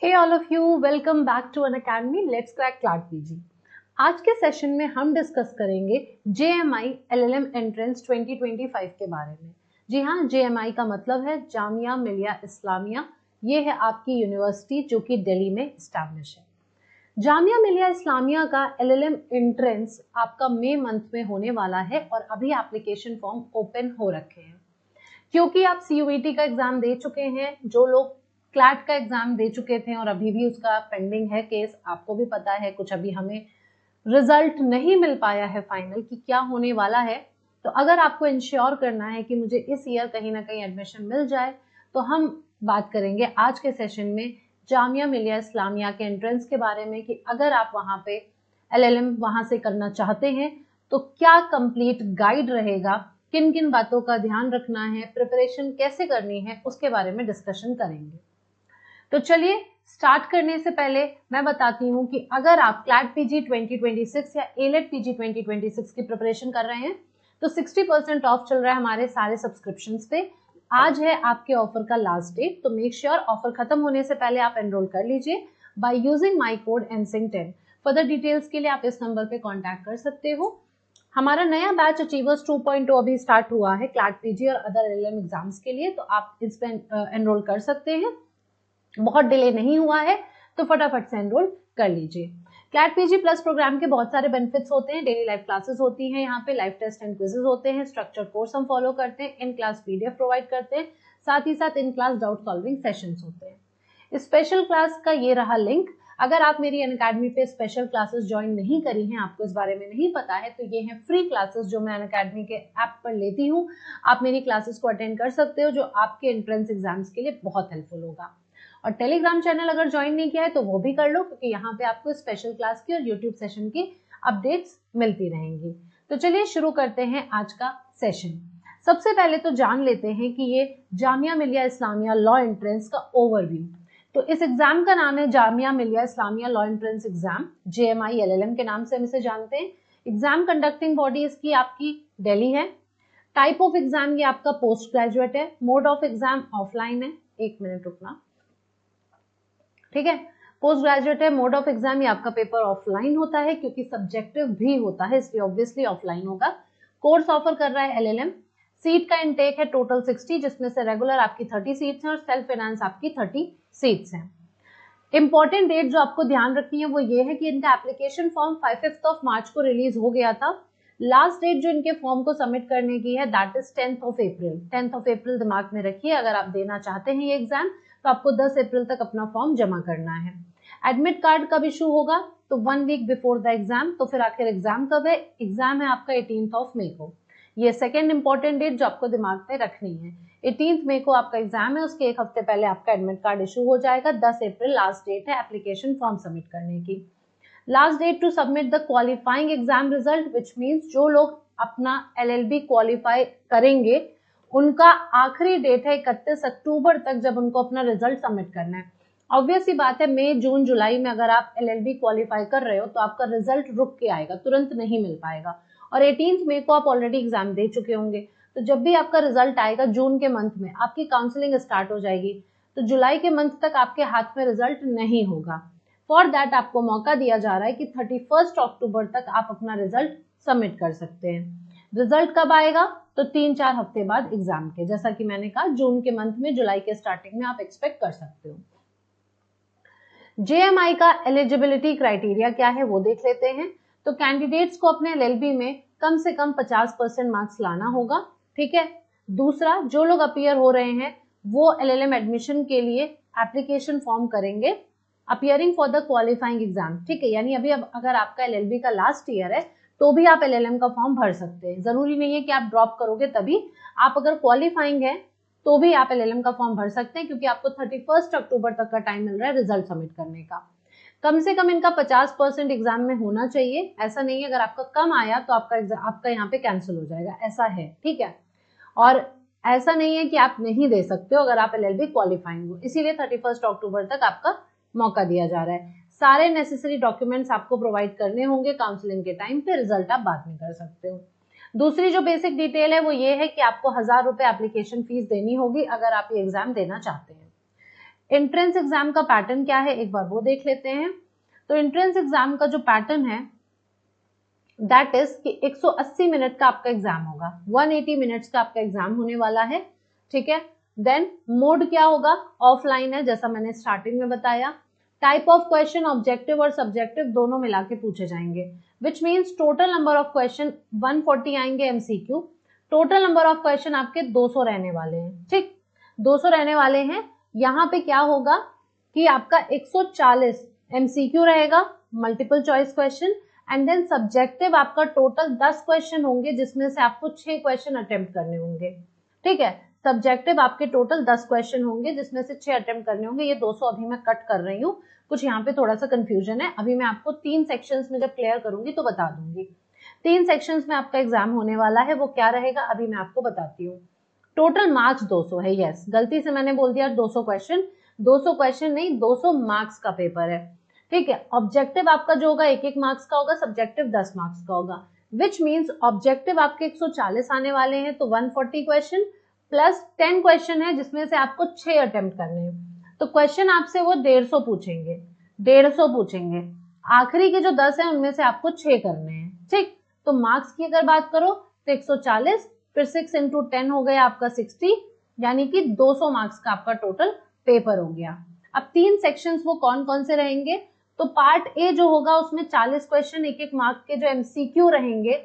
Hey all of you, welcome back to Unacademy. Let's crack CLAT PG. आज के session में हम discuss करेंगे JMI LLM एंट्रेंस 2025 के बारे में। जी हाँ, JMI का मतलब है जामिया मिलिया इस्लामिया। ये है आपकी यूनिवर्सिटी जो कि दिल्ली में इस्टेब्लिश है। जामिया मिलिया इस्लामिया का LLM एंट्रेंस आपका मई मंथ में होने वाला है और अभी एप्लीकेशन फॉर्म ओपन हो रखे हैं। क्योंकि आप CUET का एग्जाम दे चुके हैं, जो लोग क्लैट का एग्जाम दे चुके थे और अभी भी उसका पेंडिंग है केस, आपको भी पता है कुछ अभी हमें रिजल्ट नहीं मिल पाया है फाइनल कि क्या होने वाला है। तो अगर आपको इंश्योर करना है कि मुझे इस ईयर कहीं ना कहीं एडमिशन मिल जाए तो हम बात करेंगे आज के सेशन में जामिया मिलिया इस्लामिया के एंट्रेंस के बारे में कि अगर आप वहाँ पे LLM वहाँ से करना चाहते हैं तो क्या कंप्लीट गाइड रहेगा, किन किन बातों का ध्यान रखना है, प्रिपरेशन कैसे करनी है, उसके बारे में डिस्कशन करेंगे। तो चलिए स्टार्ट करने से पहले मैं बताती हूँ कि अगर आप क्लैट PG 2026 या ALET PG 2026 की प्रिपरेशन कर रहे हैं तो 60% ऑफ चल रहा है हमारे सारे सब्सक्रिप्शंस पे। आज है आपके ऑफर का लास्ट डेट, तो मेक श्योर ऑफर खत्म होने से पहले आप एनरोल कर लीजिए by using my code NSING10। Further details के लिए आप इस नंबर पे कांटेक्ट कर सकते हो। हमारा नया बैच अचीवर्स 2.0 अभी स्टार्ट हुआ है क्लैट PG और अदर LLM एग्जाम्स के लिए, तो आप इस पे एनरोल कर सकते हैं। बहुत डिले नहीं हुआ है तो फटाफट से एनरोल कर लीजिए। क्लैट PG प्लस प्रोग्राम के बहुत सारे बेनिफिट्स होते हैं। डेली लाइव क्लासेस होती हैं, यहाँ पे लाइव टेस्ट एंड क्विजेस होते हैं, स्ट्रक्चर कोर्स हम फॉलो करते हैं, इन क्लास PDF प्रोवाइड करते हैं, साथ ही साथ in class doubt solving sessions होते हैं। स्पेशल क्लास का ये रहा लिंक। अगर आप मेरी अनअकैडमी पे स्पेशल क्लासेस ज्वाइन नहीं करी हैं, आपको इस बारे में नहीं पता है, तो ये हैं फ्री क्लासेस जो मैं अनअकैडमी के ऐप पर लेती हूँ। आप मेरी क्लासेस को अटेंड कर सकते हो, जो आपके एंट्रेंस एग्जाम्स के लिए बहुत हेल्पफुल होगा। और टेलीग्राम चैनल अगर ज्वाइन नहीं किया है तो वो भी कर लो, क्योंकि यहाँ पे आपको स्पेशल क्लास की और यूट्यूब सेशन की अपडेट्स मिलती रहेंगी। तो चलिए शुरू करते हैं आज का सेशन। सबसे पहले तो जान लेते हैं कि ये जामिया मिलिया इस्लामिया लॉ एंट्रेंस का ओवरव्यू। तो इस एग्जाम का नाम है Jamia Millia Islamia law entrance exam, JMI LLM के नाम से हम इसे जानते हैं। एग्जाम कंडक्टिंग बॉडी इसकी आपकी दिल्ली है। टाइप ऑफ एग्जाम ये आपका पोस्ट ग्रेजुएट है। मोड ऑफ एग्जाम ऑफलाइन है। एक मिनट रुकना, ठीक है। पोस्ट ग्रेजुएट है, मोड ऑफ एग्जाम ये आपका पेपर ऑफलाइन होता है क्योंकि सब्जेक्टिव भी होता है, इसलिए ऑब्वियसली ऑफलाइन होगा। कोर्स ऑफर कर रहा है LLM। सीट का इनटेक है टोटल 60, जिसमें से रेगुलर आपकी 30 सीट्स हैं और सेल्फ फाइनेंस आपकी 30 सीट्स हैं। इंपॉर्टेंट डेट जो आपको ध्यान रखनी है वो ये है कि इनका एप्लीकेशन फॉर्म 5 मार्च को रिलीज हो गया था। लास्ट डेट जो इनके फॉर्म को सबमिट करने की है दैट इज 10 अप्रैल दिमाग में रखिए। अगर आप देना चाहते हैं ये एग्जाम तो आपको 10 अप्रैल तक अपना फॉर्म जमा करना है। एडमिट कार्ड कब इशू होगा तो 1 वीक बिफोर द एग्जाम। तो फिर आखिर एग्जाम कब है? एग्जाम है आपका 18 मई को। ये सेकेंड इंपॉर्टेंट डेट जो आपको दिमाग में रखनी है। 18 मई को आपका एग्जाम है, उसके एक हफ्ते पहले आपका एडमिट कार्ड इशू हो जाएगा। 10 अप्रैल लास्ट डेट है एप्लीकेशन फॉर्म सबमिट करने की। Last date to submit the qualifying exam result, which means जो लोग अपना LLB क्वालिफाई करेंगे उनका आखिरी डेट है 31 अक्टूबर तक, जब उनको अपना रिजल्ट सबमिट करना है। ऑब्वियस सी बात है, मई जून जुलाई में अगर आप LLB क्वालिफाई कर रहे हो तो आपका रिजल्ट रुक के आएगा, तुरंत नहीं मिल पाएगा। और 18 मई को आप ऑलरेडी एग्जाम दे चुके होंगे, तो जब भी आपका रिजल्ट आएगा जून के मंथ में आपकी काउंसलिंग स्टार्ट हो जाएगी, तो जुलाई के मंथ तक आपके हाथ में रिजल्ट नहीं होगा। फॉर दैट आपको मौका दिया जा रहा है कि 31 अक्टूबर तक आप अपना रिजल्ट सबमिट कर सकते हैं। रिजल्ट कब आएगा तो 3-4 हफ्ते बाद एग्जाम के, जैसा कि मैंने कहा जून के मंथ में, जुलाई के स्टार्टिंग में आप एक्सपेक्ट कर सकते हो। JMI का एलिजिबिलिटी क्राइटेरिया क्या है वो देख लेते हैं। तो कैंडिडेट्स को अपने LLB में कम से कम 50% मार्क्स लाना होगा, ठीक है। दूसरा, जो लोग अपीयर हो रहे हैं वो LLM एडमिशन के लिए एप्लीकेशन फॉर्म करेंगे appearing for the qualifying exam, ठीक है। यानी अभी अब अगर आपका LLB का लास्ट ईयर है तो भी आप LLM का फॉर्म भर सकते हैं। जरूरी नहीं है कि आप ड्रॉप करोगे तभी, आप अगर क्वालिफाइंग है तो भी आप LLM का फॉर्म भर सकते हैं, क्योंकि आपको 31 अक्टूबर तक का टाइम मिल रहा है रिजल्ट सबमिट करने का। कम से कम इनका 50% एग्जाम में होना चाहिए। ऐसा नहीं है अगर आपका कम आया तो आपका यहाँ पे कैंसिल हो जाएगा, ऐसा है, ठीक है। और ऐसा नहीं है कि आप नहीं दे सकते हो अगर आप LLB क्वालिफाइंग हो, इसीलिए 31 अक्टूबर तक आपका मौका दिया जा रहा है। सारे नेसेसरी डॉक्यूमेंट्स आपको प्रोवाइड करने होंगे काउंसलिंग के टाइम पे, रिजल्ट आप बाद में कर सकते हो। दूसरी जो बेसिक डिटेल है वो ये है कि आपको 1000 रुपए एप्लीकेशन फीस देनी होगी अगर आप ये एग्जाम देना चाहते हैं। एंट्रेंस एग्जाम का पैटर्न क्या है एक बार वो देख लेते हैं। तो एंट्रेंस एग्जाम का जो पैटर्न है दैट इज कि 180 मिनट का आपका एग्जाम होगा, 180 मिनट्स का आपका एग्जाम होने वाला है, ठीक है। देन मोड क्या होगा, ऑफलाइन है जैसा मैंने स्टार्टिंग में बताया। टाइप ऑफ क्वेश्चन ऑब्जेक्टिव और सब्जेक्टिव दोनों मिला के पूछे जाएंगे, which means total number of question 140 आएंगे MCQ, total number of question आपके 200 रहने वाले हैं, ठीक 200 रहने वाले हैं। यहाँ पे क्या होगा कि आपका 140 एमसीक्यू रहेगा, multiple choice question, and then subjective आपका टोटल 10 क्वेश्चन होंगे जिसमें से आपको 6 क्वेश्चन अटेम्प्ट करने होंगे, ठीक है। सब्जेक्टिव आपके टोटल 10 क्वेश्चन होंगे जिसमें से 6 अटेम्प्ट करने होंगे। ये 200 अभी मैं कट कर रही हूँ, कुछ यहाँ पे थोड़ा सा कंफ्यूजन है, अभी मैं आपको 3 सेक्शंस में जब क्लियर करूंगी तो बता दूंगी। 3 सेक्शंस में आपका एग्जाम होने वाला है, वो क्या रहेगा अभी मैं आपको बताती हूँ। टोटल मार्क्स 200 है, यस गलती से मैंने बोल दिया 200 क्वेश्चन, 200 क्वेश्चन नहीं 200 मार्क्स का पेपर है, ठीक है। ऑब्जेक्टिव आपका जो होगा 1-1 मार्क्स का होगा, सब्जेक्टिव 10 मार्क्स का होगा, विच मीन्स ऑब्जेक्टिव आपके 140 आने वाले हैं, तो 140 क्वेश्चन प्लस 10 क्वेश्चन है जिसमें से आपको 6 अटेम्प्ट करने हैं, तो क्वेश्चन आपसे वो 150 पूछेंगे, 150 पूछेंगे, आखिरी के जो 10 है उनमें से आपको 6 करने हैं, ठीक। तो मार्क्स की अगर बात करो तो 140 फिर 6 इंटू 10 हो गया आपका 60, यानी कि 200 मार्क्स का आपका टोटल पेपर हो गया। अब 3 सेक्शंस वो कौन कौन से रहेंगे, तो पार्ट ए जो होगा उसमें 40 क्वेश्चन 1-1 मार्क के जो एमसीक्यू रहेंगे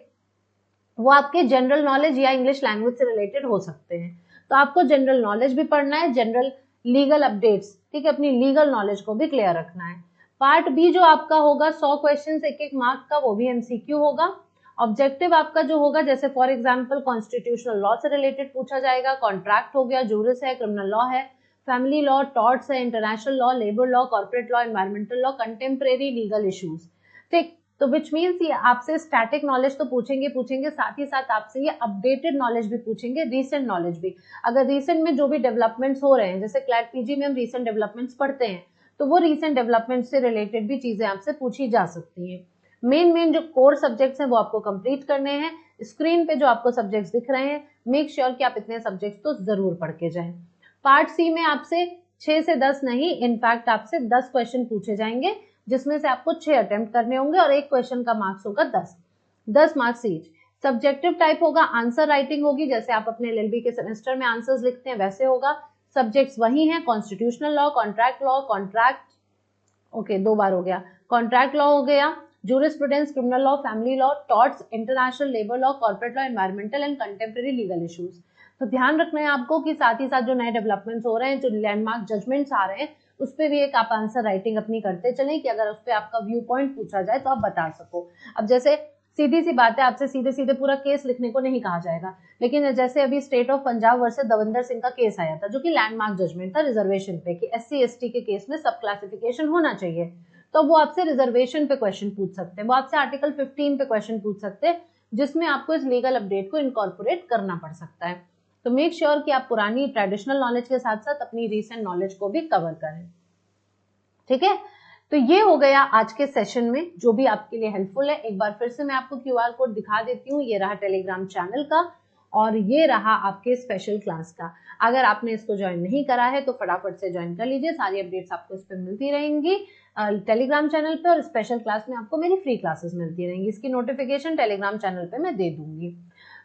वो आपके जनरल नॉलेज या इंग्लिश लैंग्वेज से रिलेटेड हो सकते हैं, तो आपको जनरल नॉलेज भी पढ़ना है, जनरल लीगल अपडेट्स, ठीक है, अपनी लीगल नॉलेज को भी क्लियर रखना है। पार्ट बी जो आपका होगा 100 क्वेश्चन 1-1 मार्क का, वो भी एमसीक्यू होगा। ऑब्जेक्टिव आपका जो होगा जैसे फॉर एग्जांपल कॉन्स्टिट्यूशनल लॉ से रिलेटेड पूछा जाएगा, कॉन्ट्रैक्ट हो गया, जूरिस है, क्रिमिनल लॉ है, फैमिली लॉ, टॉर्ट्स है, international law, labour law, corporate law, environmental law, contemporary legal issues, ठीक। तो विच मीन्स ये आपसे स्टैटिक नॉलेज तो पूछेंगे, साथ ही साथ आपसे ये अपडेटेड नॉलेज भी पूछेंगे, रीसेंट नॉलेज भी। अगर रीसेंट में जो भी डेवलपमेंट्स हो रहे हैं, जैसे क्लैट पीजी में हम रीसेंट डेवलपमेंट्स पढ़ते हैं, तो वो रीसेंट डेवलपमेंट से रिलेटेड भी चीजें आपसे पूछी जा सकती हैं। मेन जो कोर सब्जेक्ट्स हैं वो आपको कंप्लीट करने हैं। स्क्रीन पे जो आपको सब्जेक्ट्स दिख रहे हैं, मेक श्योर कि आप इतने सब्जेक्ट्स तो जरूर पढ़ के जाएं। पार्ट सी में आपसे 6 से 10 नहीं, इनफैक्ट आपसे 10 क्वेश्चन पूछे जाएंगे जिसमें से आपको 6 अटेम्प्ट करने होंगे और एक क्वेश्चन का मार्क्स होगा 10 मार्क्स ईच। सब्जेक्टिव टाइप होगा, आंसर राइटिंग होगी, जैसे आप अपने एलएलबी के सेमेस्टर में आंसर्स लिखते हैं वैसे होगा। सब्जेक्ट्स वही हैं, कॉन्स्टिट्यूशनल लॉ, कॉन्ट्रैक्ट ओके 2 बार हो गया, कॉन्ट्रैक्ट लॉ हो गया, jurisprudence, criminal law, family law, torts, international labour law, corporate law, environmental and contemporary legal issues. तो ध्यान रखना है आपको कि साथ ही साथ जो नए डेवलपमेंट्स हो रहे हैं, जो लैंडमार्क जजमेंट्स आ रहे हैं, उस पर भी एक आप आंसर राइटिंग अपनी करते चलें कि अगर उस पर आपका व्यू पॉइंट पूछा जाए तो आप बता सको। अब जैसे सीधी सी बात है, आपसे सीधे सीधे पूरा केस लिखने को नहीं कहा जाएगा, लेकिन जैसे अभी state of Punjab versus Davinder Singh का केस आया था जो कि लैंडमार्क जजमेंट था रिजर्वेशन पे कि SC/ST के केस में सब क्लासिफिकेशन होना चाहिए, तो वो आपसे रिजर्वेशन पे क्वेश्चन पूछ सकते हैं, वो आपसे आर्टिकल 15 पे क्वेश्चन पूछ सकते हैं जिसमें आपको इस लीगल अपडेट को इनकॉर्पोरेट करना पड़ सकता है। तो मेक श्योर कि आप पुरानी ट्रेडिशनल नॉलेज के साथ साथ अपनी रीसेंट नॉलेज को भी कवर करें, ठीक है। तो ये हो गया आज के सेशन में जो भी आपके लिए हेल्पफुल है। एक बार फिर से मैं आपको QR कोड दिखा देती हूँ, ये रहा टेलीग्राम चैनल का और ये रहा आपके स्पेशल क्लास का। अगर आपने इसको ज्वाइन नहीं करा है तो फटाफट से ज्वाइन कर लीजिए, सारी अपडेट्स आपको इस पर मिलती रहेंगी टेलीग्राम चैनल पे, और स्पेशल क्लास में आपको मेरी फ्री क्लासेस मिलती रहेंगी, इसकी नोटिफिकेशन टेलीग्राम चैनल पे मैं दे दूंगी।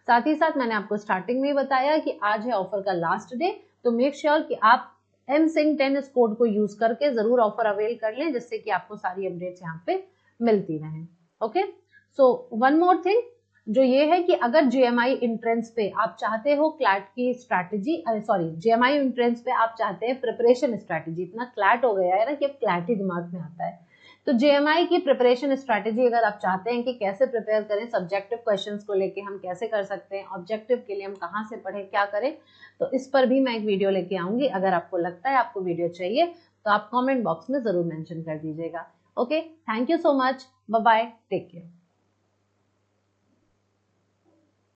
साथ ही साथ मैंने आपको स्टार्टिंग में ही बताया कि आज है ऑफर का लास्ट डे, तो मेक श्योर कि आप MSing10 इस कोड को यूज करके जरूर ऑफर अवेल कर लें जिससे कि आपको सारी अपडेट्स यहाँ पे मिलती रहें। Okay, so one more thing जो ये है कि अगर JMI एंट्रेंस पे आप चाहते हो क्लैट की स्ट्रैटेजी, JMI एंट्रेंस पे आप चाहते हैं प्रिपरेशन स्ट्रैटेजी, इतना क्लैट हो गया है ना कि अब क्लैट ही दिमाग में आता है, तो JMI की प्रिपरेशन स्ट्रैटेजी अगर आप चाहते हैं कि कैसे प्रिपेयर करें, सब्जेक्टिव क्वेश्चंस को लेके हम कैसे कर सकते हैं, ऑब्जेक्टिव के लिए हम कहाँ से पढ़ें, क्या करें, तो इस पर भी मैं एक वीडियो लेके आऊंगी। अगर आपको लगता है आपको वीडियो चाहिए तो आप कमेंट बॉक्स में जरूर मेंशन कर दीजिएगा। Okay, thank you so much, bye bye, take care.